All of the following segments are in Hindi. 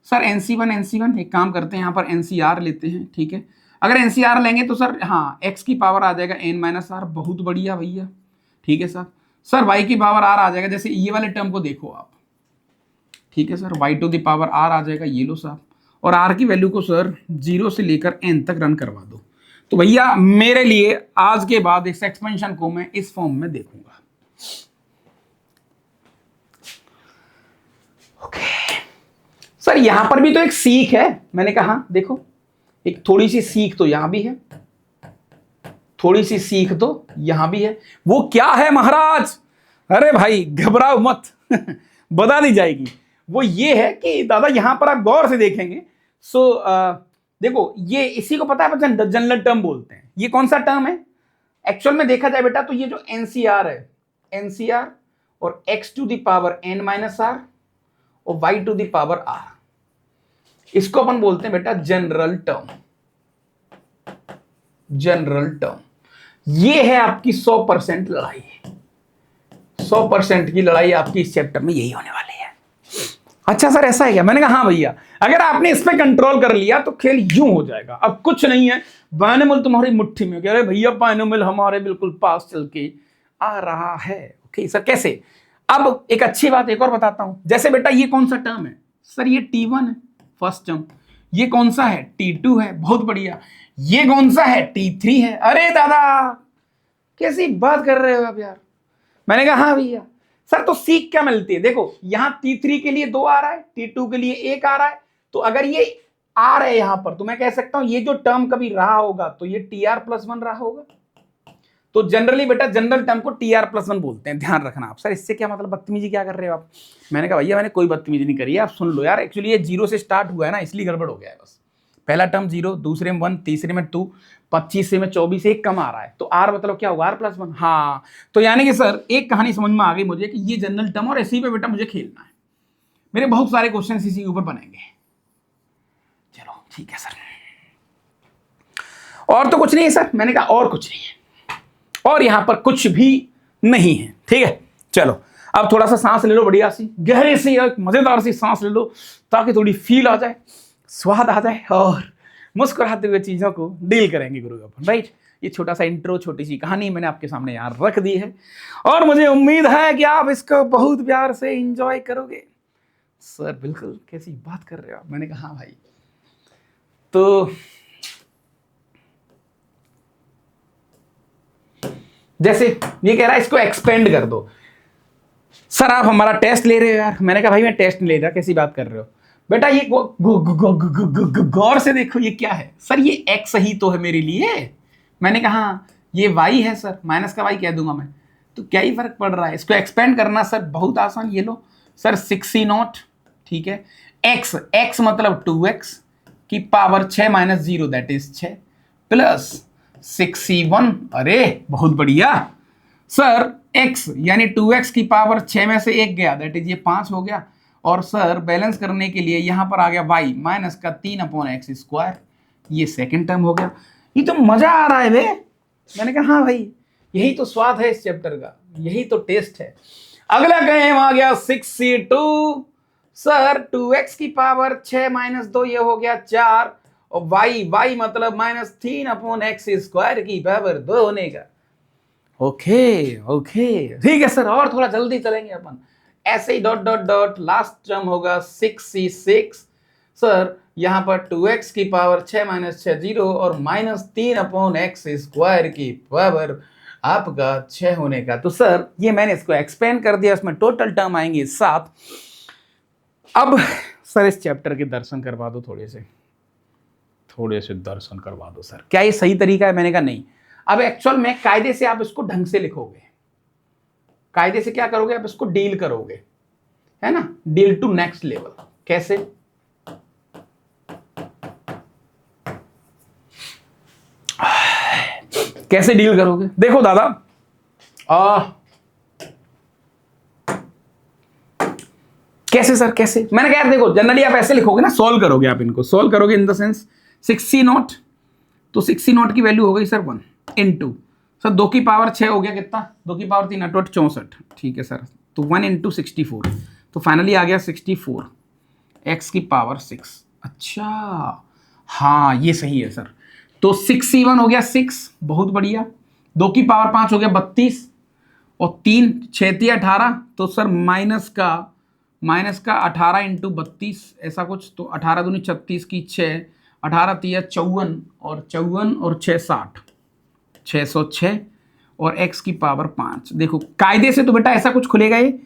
सर NC1 एक काम करते हैं, यहाँ पर NCR लेते हैं, ठीक है। अगर NCR लेंगे तो सर हाँ x की पावर आ जाएगा n-r, बहुत बढ़िया भैया, ठीक है सर। सर y की पावर r आ जाएगा, जैसे ये वाले टर्म को देखो आप, ठीक है sir, y to the power r आ जाएगा, ये लो साहब, और r की वैल्यू को सर 0 से लेकर n तक रन करवा दो। तो भैया मेरे लिए आज के बाद इस एक्सपेंशन को मैं इस फॉर्म में देखूंगा। ओके सर, यहां पर भी तो एक सीख है, मैंने कहा देखो एक थोड़ी सी सीख तो यहां भी है, थोड़ी सी सीख तो यहां भी है। वो क्या है महाराज? अरे भाई घबराओ मत बता दी जाएगी। वो ये है कि दादा यहां पर आप गौर से देखेंगे, देखो ये इसी को पता है जनरल टर्म बोलते हैं। ये कौन सा टर्म है एक्चुअल में देखा जाए बेटा, तो ये जो NCR है, NCR और x to the power n-r और y to the power r, इसको अपन बोलते हैं बेटा जनरल टर्म। जनरल टर्म ये है आपकी 100% लड़ाई, 100% की लड़ाई आपकी इस चैप्टर में यही होने वाली है। अच्छा सर ऐसा है क्या? मैंने कहा हाँ भैया, अगर आपने इस पे कंट्रोल कर लिया तो खेल यूं हो जाएगा। अब कुछ नहीं है, बायनोमियल तुम्हारी मुट्ठी में। अरे भैया बायनोमियल हमारे बिल्कुल पास चल के आ रहा है। ओके सर कैसे? अब एक अच्छी बात एक और बताता हूं, जैसे बेटा ये कौन सा टर्म है सर? ये T1 है फर्स्ट टर्म। ये कौन सा है? T2 है, बहुत बढ़िया। ये कौन सा है? T3 है। अरे दादा कैसी बात कर रहे हो आप यार? मैंने कहा हाँ भैया। सर तो सीख क्या मिलती है? देखो यहां T3 के लिए 2 आ रहा है, T2 के लिए 1 आ रहा है, तो अगर ये आ रहा है यहां पर तो मैं कह सकता हूं ये जो टर्म कभी रहा होगा तो ये TR+1 रहा होगा। तो जनरली बेटा जनरल टर्म को TR+1 बोलते हैं, ध्यान रखना आप। सर इससे क्या मतलब, बदतमीजी क्या कर रहे हो आप? मैंने कहा भैया मैंने कोई बदतमीजी नहीं करी है, आप सुन लो यार। एक्चुअली ये 0 से स्टार्ट हुआ है ना, इसलिए गड़बड़ हो गया है बस। पहला टर्म 0, दूसरे में 1, तीसरे में 2, 25 से में 24 एक कम आ रहा है, तो R मतलब क्या होगा? R+1। हाँ तो यानी कि सर एक कहानी समझ में आ गई मुझे कि ये जनरल टर्म और इसी पे बेटा मुझे खेलना है। मेरे बहुत सारे क्वेश्चन इसी के ऊपर बनेंगे। चलो ठीक है सर, और तो कुछ नहीं है सर। मैंने कहा और कुछ नहीं है, और यहां पर कुछ भी नहीं है, ठीक है। चलो अब थोड़ा सा सांस ले लो, बढ़िया सी गहरे सी एक मजेदार सी सांस ले लो, ताकि थोड़ी फील आ जाए, स्वाद आ जाए, और मुस्कुराते हुए चीजों को डील करेंगे गुरु अपन, राइट। ये छोटा सा इंट्रो, छोटी सी कहानी मैंने आपके सामने यार रख दी है, और मुझे उम्मीद है कि आप इसको बहुत प्यार से एंजॉय करोगे। सर बिल्कुल, कैसी बात कर रहे हो आप? मैंने कहा हाँ भाई। तो जैसे ये कह रहा है इसको एक्सपेंड कर दो। सर आप हमारा टेस्ट ले रहे हो यार? मैंने कहा भाई मैं टेस्ट नहीं ले रहा, कैसी बात कर रहे हो बेटा? ये गौर से देखो ये क्या है सर? ये x ही तो है मेरे लिए। मैंने कहा ये y है सर, माइनस का y कह दूंगा मैं, तो क्या ही फर्क पड़ रहा है? इसको एक्सपेंड करना सर बहुत आसान। ये लो सर 6c0, ठीक है। x मतलब 2x की power 6 - 0 that is 6 plus 6c1। अरे बहुत बढ़िया सर। x यानी 2x की पावर 6 में से 1 गया, दैट इज ये 5 हो गया। और सर बैलेंस करने के लिए यहां पर आ गया y माइनस का 3/x², ये सेकंड टर्म हो गया। ये तो मजा आ रहा है बे। मैंने कहा हाँ भाई, यही तो स्वाद है इस चैप्टर का, यही तो टेस्ट है। अगला गेम आ गया 6c2। सर 2x की पावर 6 - 2 ये हो गया 4, और y मतलब -3/x² की पावर 2 होने का। ओके ठीक है सर, और थोड़ा जल्दी चलेंगे अपन। ऐसे ही dot dot dot last term होगा 6c6। सर यहां पर 2x की पावर 6 - 6 0 और -3/x² की पावर आपका 6 होने का। तो सर ये मैंने इसको एक्सपेंड कर दिया, इसमें टोटल टर्म आएंगे 7। अब सर इस चैप्टर के दर्शन करवा दो, थोड़े से दर्शन करवा दो सर। क्या ये सही तरीका है? मैंने कहा नहीं। अब एक्चुअल में कायदे से आप इसको ढंग से लिखोगे, कायदे से क्या करोगे आप इसको डील करोगे, है ना, डील टू नेक्स्ट लेवल। कैसे? कैसे डील करोगे? देखो दादा, कैसे सर कैसे? मैंने कहा यार देखो जनरली आप ऐसे लिखोगे ना, सॉल्व करोगे आप, इनको सॉल्व करोगे इन द सेंस 6c0, तो 6c0 की वैल्यू हो गई सर 1 इंटू सर 2 की पावर 6 हो गया कितना, 2 की पावर 3 64, ठीक है सर। तो 1 इंटू 64, तो फाइनली आ गया 64 एक्स की पावर 6। अच्छा, हाँ ये सही है सर। तो 6c1 हो गया 6, बहुत बढ़िया। 2 की पावर 5 हो गया 32, और 3 6 18, तो सर माइनस का 18 इंटू 32 ऐसा कुछ, तो 18 दूनी 36 की 6, 18 तिया 54, और 54 और 6 60, 606, और x की पावर 5। देखो कायदे से तो बेटा ऐसा कुछ खुलेगा, ये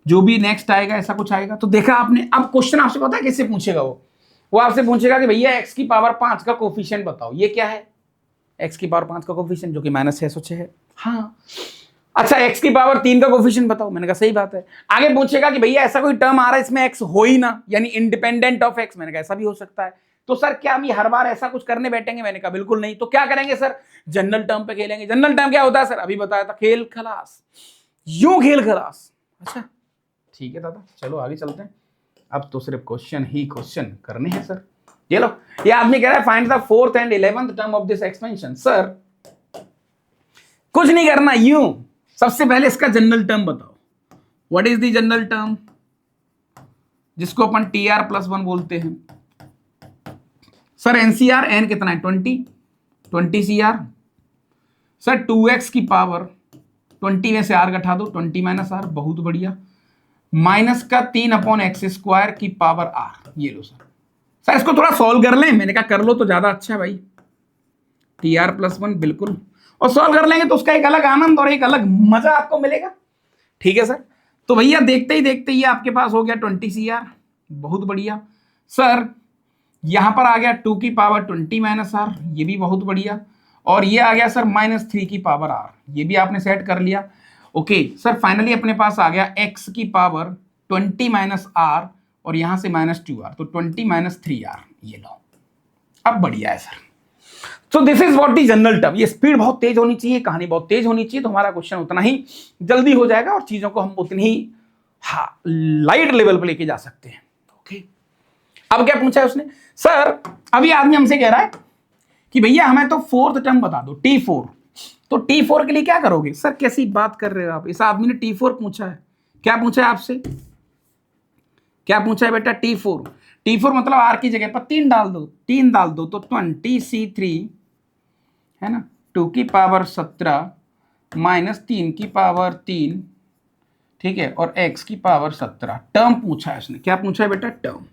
जो भी नेक्स्ट आएगा ऐसा कुछ आएगा। तो देखा आपने। अब क्वेश्चन आपसे पता है कैसे पूछेगा वो आपसे पूछेगा कि भैया x की पावर 5 का कोफिशिएंट बताओ। ये क्या है? x की पावर 5 का कोफिशिएंट जो कि -606 है। हाँ, अच्छा x की पावर 3 का कोफिशिएंट बताओ। मैंने कहा सही बात है। आगे पूछेगा कि भैया ऐसा कोई टर्म आ रहा है इसमें x हो ही ना, यानी इंडिपेंडेंट ऑफ x। मैंने कहा ऐसा भी हो सकता है। तो सर क्या हम ये हर बार ऐसा कुछ करने बैठेंगे? मैंने कहा बिल्कुल नहीं। तो क्या करेंगे सर? जनरल टर्म पे खेलेंगे। जनरल टर्म क्या होता है सर? अभी बताया था, खेल खलास, यूं खेल खलास। अच्छा ठीक है दादा, चलो आगे चलते हैं। अब तो सिर्फ क्वेश्चन ही क्वेश्चन करने हैं सर। ये लो, ये आदमी कह रहा है find the 4th and 11th term of this expansion. Sir कुछ नहीं करना, यूं सबसे पहले इसका जनरल टर्म बताओ। What is the general term जिसको अपन TR+1 बोलते हैं? सर NCR, n कितना है? 20 CR। सर 2x की पावर 20 में से r घटा दो, 20 माइनस r, बहुत बढ़िया। माइनस का 3/x² की पावर r। ये लो सर। सर इसको थोड़ा सॉल्व कर लें? मैंने कहा कर लो तो ज्यादा अच्छा है भाई। TR+1 बिल्कुल, और सॉल्व कर लेंगे तो उसका एक अलग आनंद और एक अलग मजा आपको मिलेगा। ठीक है सर। तो भैया देखते ही देखते ये आपके पास हो गया 20 CR, बहुत बढ़िया। सर यहां पर आ गया 2 की पावर 20 माइनस r, ये भी बहुत बढ़िया। और ये आ गया सर -3 की पावर r, ये भी आपने सेट कर लिया। ओके सर, फाइनली अपने पास आ गया x की पावर 20 माइनस r, और यहां से -2r, तो 20 - 3r। ये लो, अब बढ़िया है sir. So this is what the general term. ये स्पीड बहुत तेज होनी चाहिए, कहानी बहुत तेज होनी चाहिए, तो हमारा क्वेश्चन उतना ही जल्दी हो जाएगा और चीजों को हम उतनी ही लाइट लेवल पर लेके जा सकते हैं। ओके, अब क्या पूछा है उसने? सर अभी आदमी हमसे कह रहा है कि भैया हमें तो 4th टर्म बता दो, T4। तो T4 के लिए क्या करोगे? सर कैसी बात कर रहे हो आप? इस आदमी ने T4 पूछा है। क्या पूछा है आपसे? क्या पूछा है बेटा? T4 मतलब r की जगह पर 3 डाल दो, 3 डाल दो तो 20C3 है ना, 2 की पावर 17 माइनस 3 की पावर 3, ठीक है, और x की पावर 17। टर्म पूछा है उसने। क्या पूछा है बेटा? टर्म।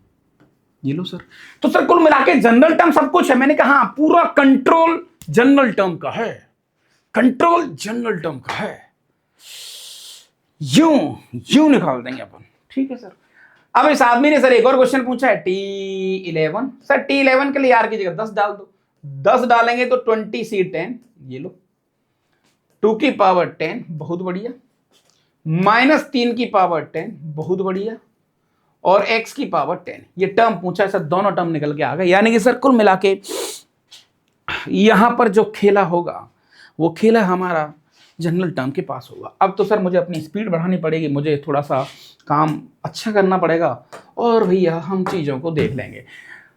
ये लो सर। तो सर कुल मिला के जनरल टर्म सब कुछ है। मैंने कहा हाँ, पूरा कंट्रोल जनरल टर्म का है, कंट्रोल जनरल टर्म का है। यूं निकाल देंगे अपन। ठीक है सर। अब इस आदमी ने सर एक और क्वेश्चन पूछा है, T11। सर T11 के लिए r की जगह 10 डाल दो। 10 डालेंगे तो 20C10। ये लो, 2 की पावर 10, बहुत बढ़िया। -3 की पावर 10, बहुत बढ़िया। और x की पावर 10। ये टर्म पूछा है सर, दोनों टर्म निकल के आ गए। यानी कि सर कुल मिला के यहां पर जो खेला होगा वो खेला हमारा जनरल टर्म के पास होगा। अब तो सर मुझे अपनी स्पीड बढ़ानी पड़ेगी, मुझे थोड़ा सा काम अच्छा करना पड़ेगा, और भैया हम चीजों को देख लेंगे।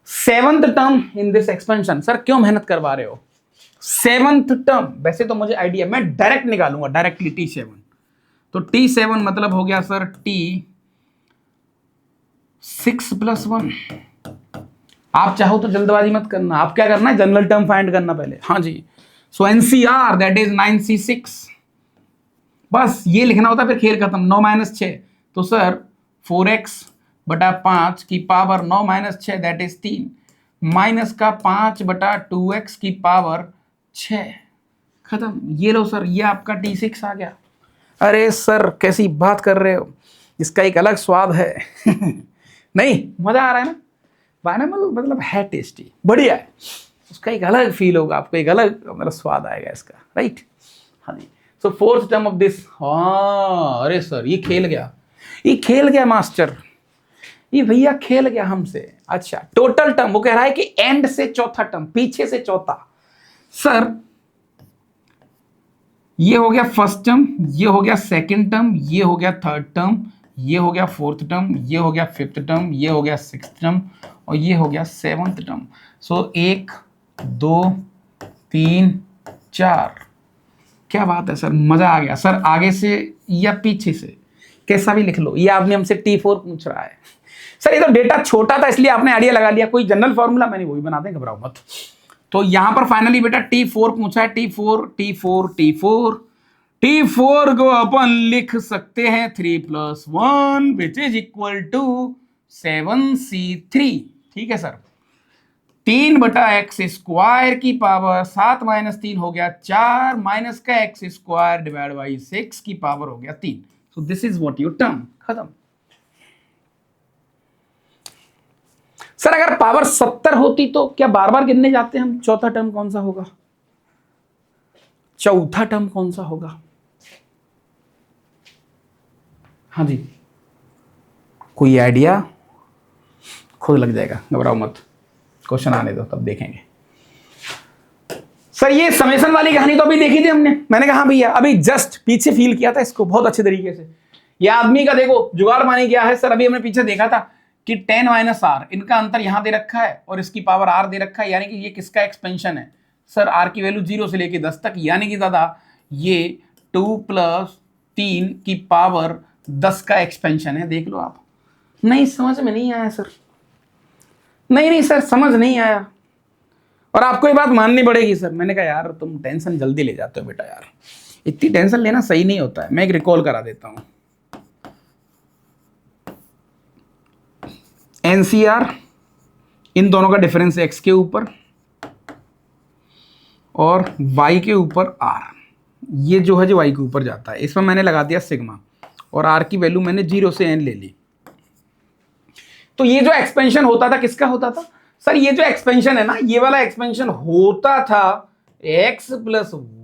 7th term in this expansion. Sir क्यों मेहनत करवा रहे हो? 7th टर्म वैसे तो मुझे आइडिया, मैं डायरेक्ट निकालूंगा, डायरेक्टली T7। तो T7 मतलब हो गया सर T6+1। आप चाहो तो जल्दबाजी मत करना, आप क्या करना है, जनरल टर्म फाइंड करना पहले। हाँ जी। सो NCR दैट इज 9C6, बस ये लिखना होता है, फिर खेल खत्म। 9 - 6 तो सर 4x/5 की पावर 9 - 6 दैट इज 3, माइनस का 5/2x की पावर 6, खत्म। ये लो सर, ये आपका T6 आ गया। अरे सर कैसी बात कर रहे हो, इसका एक अलग स्वाद है। नहीं मजा आ रहा है ना? पाइनएप्पल मतलब है टेस्टी, बढ़िया है, उसका एक अलग फील होगा आपको, एक अलग मतलब स्वाद आएगा इसका, राइट? हाँ जी। सो 4th टर्म ऑफ दिस। हाँ अरे सर ये खेल गया, ये खेल गया मास्टर, ये भैया खेल गया हमसे। अच्छा टोटल टर्म, वो कह रहा है कि एंड से चौथा टर्म, पीछे से चौथा। सर ये हो गया फर्स्ट टर्म, ये हो गया सेकंड टर्म, ये हो गया थर्ड टर्म, ये हो गया 4th टर्म, ये हो गया 5th टर्म, ये हो गया 6th टर्म, और ये हो गया 7th टर्म। सो 1 2 3 4। क्या बात है सर, मजा आ गया सर। आगे से या पीछे से कैसा भी लिख लो, ये आपने हमसे T4 पूछ रहा है, सर ये तो डेटा छोटा था इसलिए आपने आइडिया लगा लिया, कोई जनरल फॉर्मूला मैंने वही बना दें, घबराओ मत। तो यहां पर फाइनली बेटा T4 पूछा है, T4 को अपन लिख सकते हैं 3+1 which is equal to 7C3। ठीक है सर, 3/x² की पावर 7 - 3 हो गया 4 माइनस का x² डिवाइड बाई 6 की पावर हो गया 3। So this is what your term, खत्म। सर अगर पावर 70 होती तो क्या बार बार गिनने जाते हम? चौथा टर्म कौन सा होगा? चौथा टर्म कौन सा होगा? हाँ जी, कोई आइडिया? खुद लग जाएगा, घबराओ मत, क्वेश्चन आने दो तब देखेंगे। सर ये समेशन वाली कहानी तो अभी देखी थी हमने, मैंने कहा भैया अभी जस्ट पीछे फील किया था इसको बहुत अच्छे तरीके से। ये आदमी का देखो जुगाड़ मानी क्या है सर, अभी हमने पीछे देखा था कि 10 - r, इनका अंतर यहां दे रखा है और इसकी पावर r दे रखा है, यानी कि ये किसका एक्सपेंशन है सर? r की वैल्यू 0 से लेके 10 तक, यानी कि दादा ये 2 + 3 की पावर 10 का एक्सपेंशन है। देख लो आप। नहीं समझ में नहीं आया सर, नहीं सर समझ नहीं आया, और आपको ये बात माननी पड़ेगी सर। मैंने कहा यार तुम टेंशन जल्दी ले जाते हो बेटा, यार इतनी टेंशन लेना सही नहीं होता है। मैं एक रिकॉल करा देता हूं। NCR, इन दोनों का डिफरेंस x के ऊपर और y के ऊपर r, ये जो है जो y के ऊपर जाता है, इसमें मैंने लगा दिया सिग्मा और r की वैल्यू मैंने 0 से n ले ली। तो ये जो एक्सपेंशन होता था किसका होता था सर? ये जो एक्सपेंशन है ना, ये वाला एक्सपेंशन होता था x +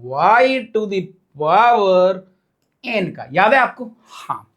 y to the power n का, याद है आपको? हाँ,